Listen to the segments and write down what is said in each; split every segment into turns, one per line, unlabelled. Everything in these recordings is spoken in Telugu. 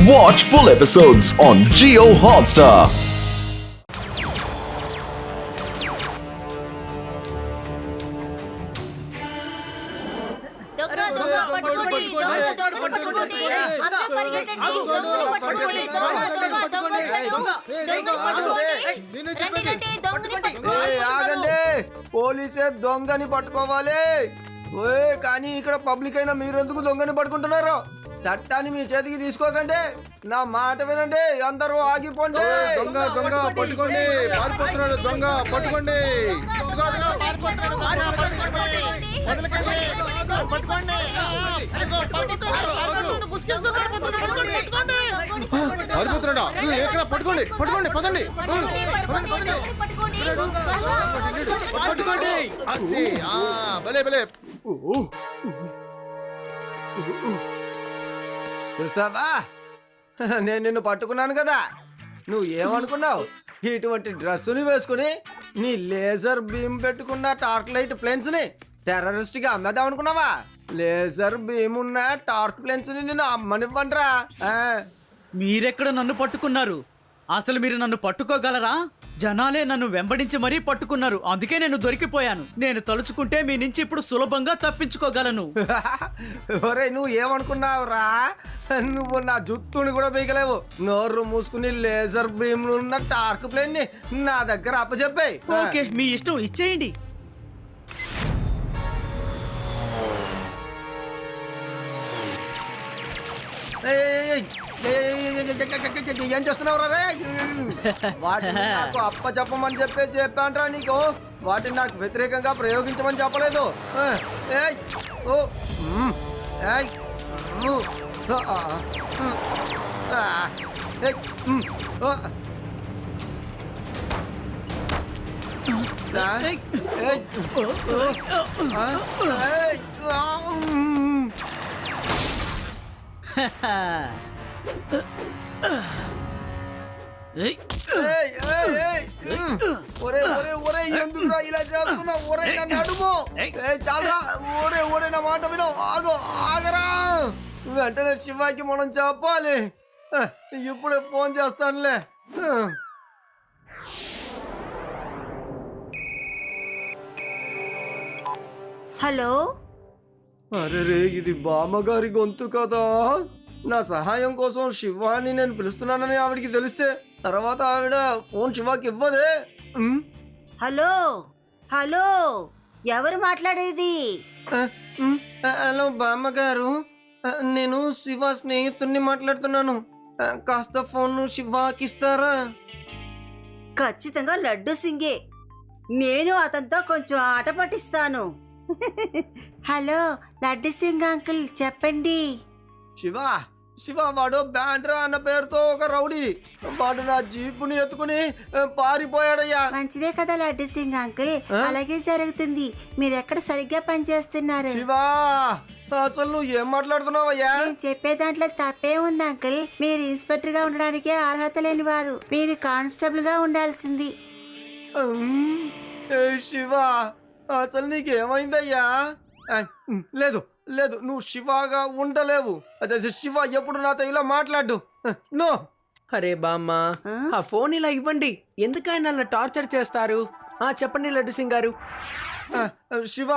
Watch full episodes on Jio Hotstar.
పోలీసే దొంగని పట్టుకోవాలి. కానీ ఇక్కడ పబ్లిక్ అయినా మీరెందుకు దొంగని పట్టుకుంటున్నారు? చట్టాన్ని మీ చేతికి తీసుకోకండి, నా మాట వినండి, అందరూ ఆగిపోండి.
దొంగ దొంగ పట్టుకోండి, పారిపోతున్నాడు దొంగ పట్టుకోండి. పారిపోతున్నాడా? ఎక్కడ? పట్టుకోండి పట్టుకోండి, పదండి పట్టుకోండి. అది భలే భలే.
చూసావా, నేను నిన్ను పట్టుకున్నాను కదా. నువ్వు ఏమనుకున్నావు? ఇటువంటి డ్రెస్సుని వేసుకుని నీ లేజర్ బీమ్ పెట్టుకున్న టార్క్ లైట్ ప్లేన్స్ ని టెర్రరిస్ట్ గా అమ్మేద్దాం అనుకున్నావా? లేజర్ బీమ్ ఉన్న టార్క్ ప్లేన్స్ ని నేను అమ్మనివ్వండిరా.
మీరెక్కడ నన్ను పట్టుకున్నారు? అసలు మీరు నన్ను పట్టుకోగలరా? జనాలే నన్ను వెంబడించి మరీ పట్టుకున్నారు, అందుకే నేను దొరికిపోయాను. నేను తలుచుకుంటే మీ నుంచి ఇప్పుడు సులభంగా తప్పించుకోగలను.
ఒరే, నువ్వు ఏమనుకున్నావురా? నువ్వు నా జుట్టుని కూడా పీకలేవు. నోరు మూసుకుని లేజర్ బీమ్ ఉన్న టార్క్ ప్లేన్ ని నా దగ్గర అప్పచెప్పాయి.
ఓకే, మీ ఇష్టం, ఇచ్చేయండి.
ఏం చేస్తున్నావు రే? వాటిని నాకు అప్ప చెప్పమని చెప్పాంట్రా నీకు. వాటిని నాకు వ్యతిరేకంగా ప్రయోగించమని చెప్పలేదు. ఎందుకురా ఇలా చేస్తున్నావు? ఒరే నన్ను అడుగు. చాలరా. ఒరే ఒరే నా మాట విను. ఆగరా. వెంటనే శివాకి మనం చెప్పాలి. ఇప్పుడే ఫోన్ చేస్తానులే.
హలో.
అరే రే, ఇది బామ్మగారి గొంతు కదా. నా సహాయం కోసం శివాని నేను పిలుస్తున్నానని ఆవిడికి తెలిస్తే తర్వాత ఆవిడ ఫోన్ శివాకి ఇవ్వదే.
హలో హలో, ఎవరు మాట్లాడేది?
హలో బామ్మగారు, నేను శివ స్నేహితుడిని మాట్లాడుతున్నాను. కాస్త ఫోన్ శివాకి ఇస్తారా?
ఖచ్చితంగా లడ్డు సింగే. నేను అతనితో కొంచెం ఆట పట్టిస్తాను. హలో లడ్డు సింగ్ అంకుల్, చెప్పండి.
శివ వాడు బ్యాండ్రా అన్న పేరుతో ఒక రౌడీ. వాడు నా జీపుని ఎత్తుకుని పారిపోయాడయ్యా.
మంచిదే కదా లడ్డు సింగ్ అంకుల్, అలాగే జరుగుతుంది. మీరు ఎక్కడ సరిగ్గా పనిచేస్తున్నారు?
శివా, అసలు నువ్వు ఏం మాట్లాడుతున్నావయ్యా?
నేను చెప్పే దాంట్లో తప్పే ఉంది అంకుల్. మీరు ఇన్స్పెక్టర్ గా ఉండడానికి అర్హత లేని వారు. మీరు కానిస్టేబుల్ గా ఉండాల్సింది.
శివా, అసలు నీకేమైందయ్యా? లేదు లేదు, నువ్వు శివగా ఉండలేవు. అదే శివ ఎప్పుడు నాతో ఇలా మాట్లాడు. నో.
అరే బామ్మ, ఆ ఫోన్ ఇలా ఇవ్వండి. ఎందుకు ఆయన అలా టార్చర్ చేస్తారు? చెప్పండి లడ్డు సింగ్ గారు.
శివ,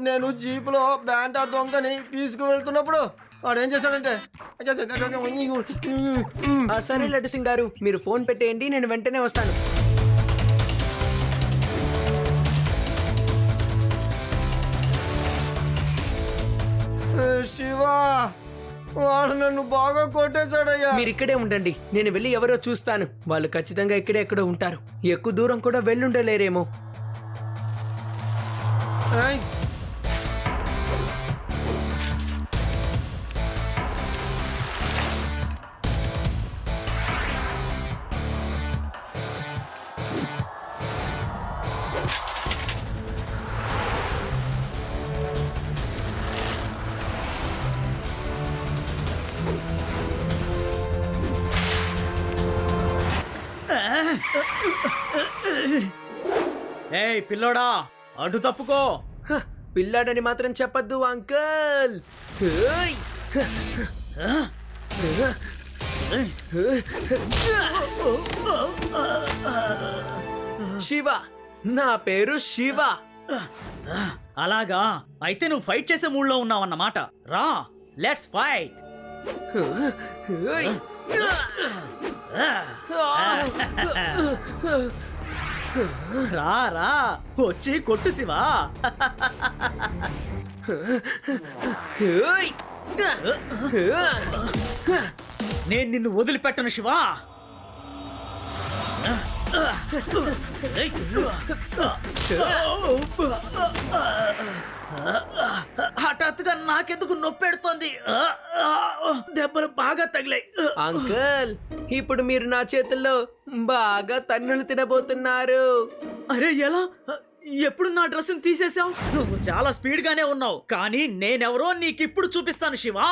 నేను జీపులో బ్యాంటా దొంగని తీసుకువెళ్తున్నప్పుడు వాడు ఏం చేశాడంటే.
సరే లడ్డు సింగ్ గారు, మీరు ఫోన్ పెట్టేయండి, నేను వెంటనే వస్తాను.
శివా, వాడు నన్ను బాగా కొట్టేశాడయ్యా.
మీరు ఇక్కడే ఉండండి, నేను వెళ్ళి ఎవరో చూస్తాను. వాళ్ళు ఖచ్చితంగా ఇక్కడే ఎక్కడో ఉంటారు. ఎక్కువ దూరం కూడా వెళ్ళుండలేరేమో.
ఏయ్ పిల్లోడా, అడ్డు తప్పుకో.
పిల్లాడని మాత్రం చెప్పద్దు అంకల్. శివ, నా పేరు శివ.
అలాగా అయితే నువ్వు ఫైట్ చేసే మూడ్లో ఉన్నావన్నమాట. రా, లెట్స్ ఫైట్. రా రా, వచ్చి కొట్టు శివా. నేను నిన్ను వదిలిపెట్టను శివా. హఠాత్తుగా నాకెందుకు నొప్పెడుతోంది. దెబ్బలు బాగా తగిలాయి.
అంకుల్, ఇప్పుడు మీరు నా చేతుల్లో బాగా తన్నులు తినబోతున్నారు.
అరే ఎలా? ఎప్పుడు నా డ్రెస్ తీసేసావు? నువ్వు చాలా స్పీడ్ గానే ఉన్నావు, కానీ నేనెవరో నీకిప్పుడు చూపిస్తాను శివా.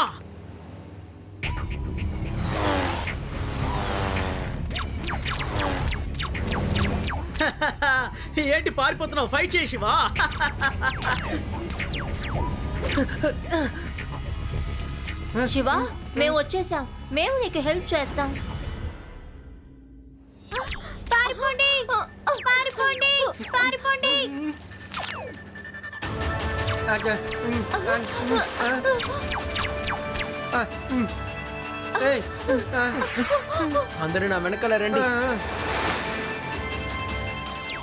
ఏంటి పారిపోతున్నావు? ఫైట్ చేయి శివా.
శివ, మేము వచ్చేసాం. మేము నీకు హెల్ప్ చేస్తాం. పారిపోండి, పారిపోండి, పారిపోండి.
ఏయ్,
అందరూ నా వెనకాల రండి.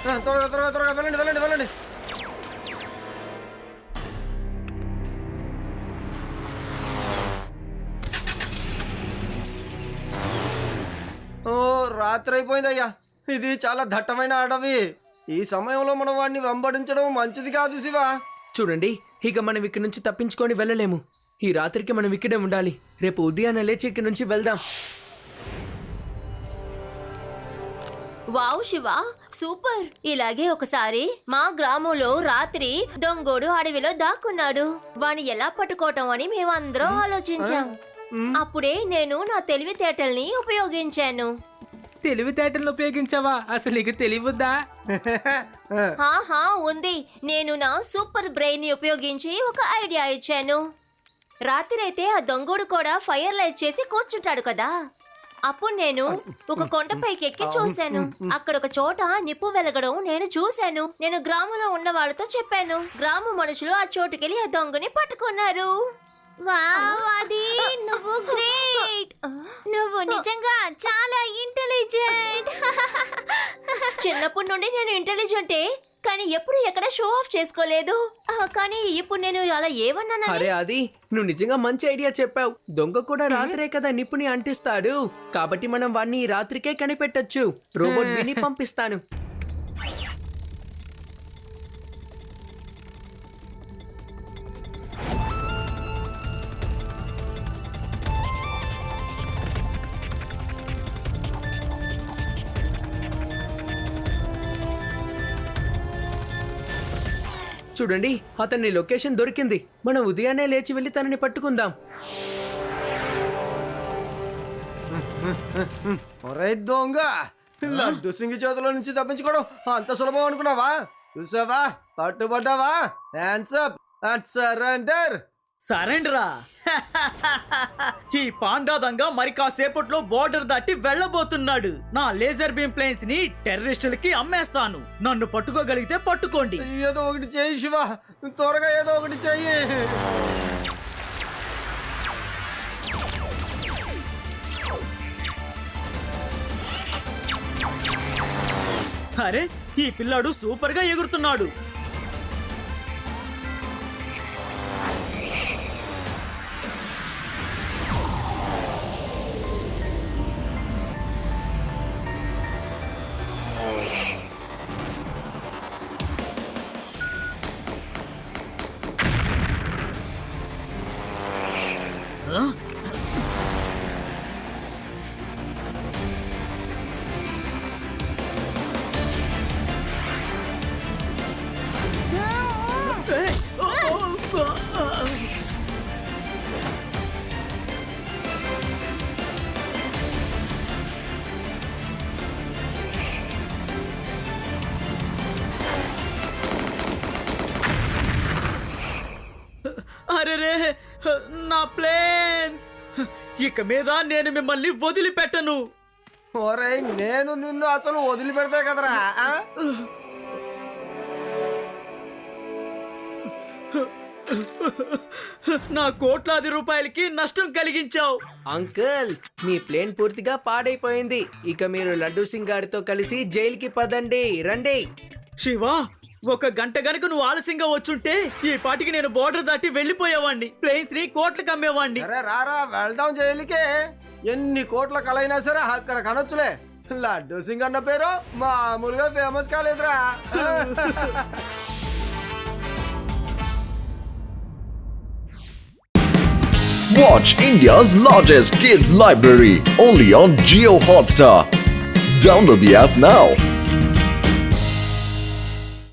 త్వరగా త్వరగా త్వరగా వెళ్ళండి వెళ్ళండి వెళ్ళండి. ఓ, రాత్రి అయిపోయిందయ్యా. ఇది చాలా దట్టమైన అడవి. ఈ సమయంలో మనం వాడిని వెంబడించడం మంచిది కాదు శివ.
చూడండి, ఇక మనం ఇక్కడి నుంచి తప్పించుకొని వెళ్ళలేము. ఈ రాత్రికి మనం ఇక్కడే ఉండాలి. రేపు ఉదయాన్నే లేచి ఇక్కడి నుంచి వెళ్దాం.
Wow Shiva, super. ఇలాగే ఒకసారి మా గ్రామంలో రాత్రి దొంగోడు అడవిలో దాక్కున్నాడు. వాణ్ణి ఎలా పట్టుకోవటం అని మేమందరం ఆలోచించాం. అప్పుడే నేను నా తెలివితేటల్ని ఉపయోగించాను.
తెలివితేటలు ఉపయోగించావా? అసలు నీకు తెలియవద్దా?
హాహా ఉంది. నేను నా సూపర్ బ్రెయిన్ ని ఉపయోగించి ఒక ఐడియా ఇచ్చాను. రాత్రి అయితే ఆ దొంగోడు కూడా ఫైర్ లైట్ చేసి కూర్చుంటాడు కదా. అప్పుడు నేను ఒక కొండపైకి ఎక్కి చూశాను. అక్కడ ఒక చోట నిప్పు వెలగడం నేను చూశాను. నేను గ్రామంలో ఉన్న వాళ్ళతో చెప్పాను. గ్రామ మనుషులు ఆ చోటుకెళ్ళి ఆ దొంగని పట్టుకున్నారు.
నువ్వు గ్రేట్. నువ్వు నిజంగా చాలా ఇంటెలిజెంట్.
చిన్నప్పటి నుండి నేను ఇంటెలిజెంటే, కానీ ఎప్పుడు ఎక్కడ షో ఆఫ్ చేసుకోలేదు. కానీ ఇప్పుడు నేను అలా ఏమన్నాను?
అరే అది, నువ్వు నిజంగా మంచి ఐడియా చెప్పావు. దొంగ కూడా రాత్రే కదా నిప్పుని అంటిస్తాడు. కాబట్టి మనం వాడిని ఈ రాత్రికే కనిపెట్టొచ్చు. రోబోట్ విని పంపిస్తాను. చూడండి, అతని లొకేషన్ దొరికింది. మనం ఉదయాన్నే లేచి వెళ్ళి తనని పట్టుకుందాం.
ఒరే దొంగ, లడ్డు సింగి చేతిలో నుంచి తప్పించుకోవడం అంత సులభం అనుకున్నావా? చూసావా, పట్టుబడ్డావా? Hands up and surrender.
సరెండరా? ఈ పాండా దొంగ మరి కాసేపట్లో బోర్డర్ దాటి వెళ్ళబోతున్నాడు. నా లేజర్ బీమ్ ప్లేన్స్ ని టెర్రరిస్టులకి అమ్మేస్తాను. నన్ను పట్టుకోగలిగితే పట్టుకోండి.
ఏదో ఒకటి చెయ్యి శివ, త్వరగా ఏదో ఒకటి చెయ్యి.
అరే, ఈ పిల్లాడు సూపర్ గా ఎగురుతున్నాడు. అరే రే, నా ప్లేన్స్ ఇక మీద నేను మిమ్మల్ని వదిలిపెట్టను.
ఒరేయ్ నేను నిన్ను అసలు వదిలిపెడతా కదరా ఆ?
నా కోట్లాది రూపాయలకి నష్టం కలిగించావు.
అంకుల్ మీ ప్లేన్ పూర్తిగా పాడైపోయింది. ఇక మీరు లడ్డూ సింగ్ గారితో కలిసి జైలుకి పదండి. రండి.
శివ, ఒక గంట గనుక నువ్వు ఆలస్యంగా వచ్చుంటే ఈ పాటికి నేను బోర్డర్ దాటి వెళ్ళిపోయేవాడిని. ప్లేన్స్ ని కోట్లకు అమ్మేవాడిని.
అరే రారా వెళ్దాం జైలుకే. ఎన్ని కోట్ల కలైనా సరే అక్కడ కనొచ్చులే. లడ్డూ సింగ్ అన్న పేరు మామూలుగా famous కాలేదురా.
Watch India's largest kids library only on Geo Hotstar. Download the app now.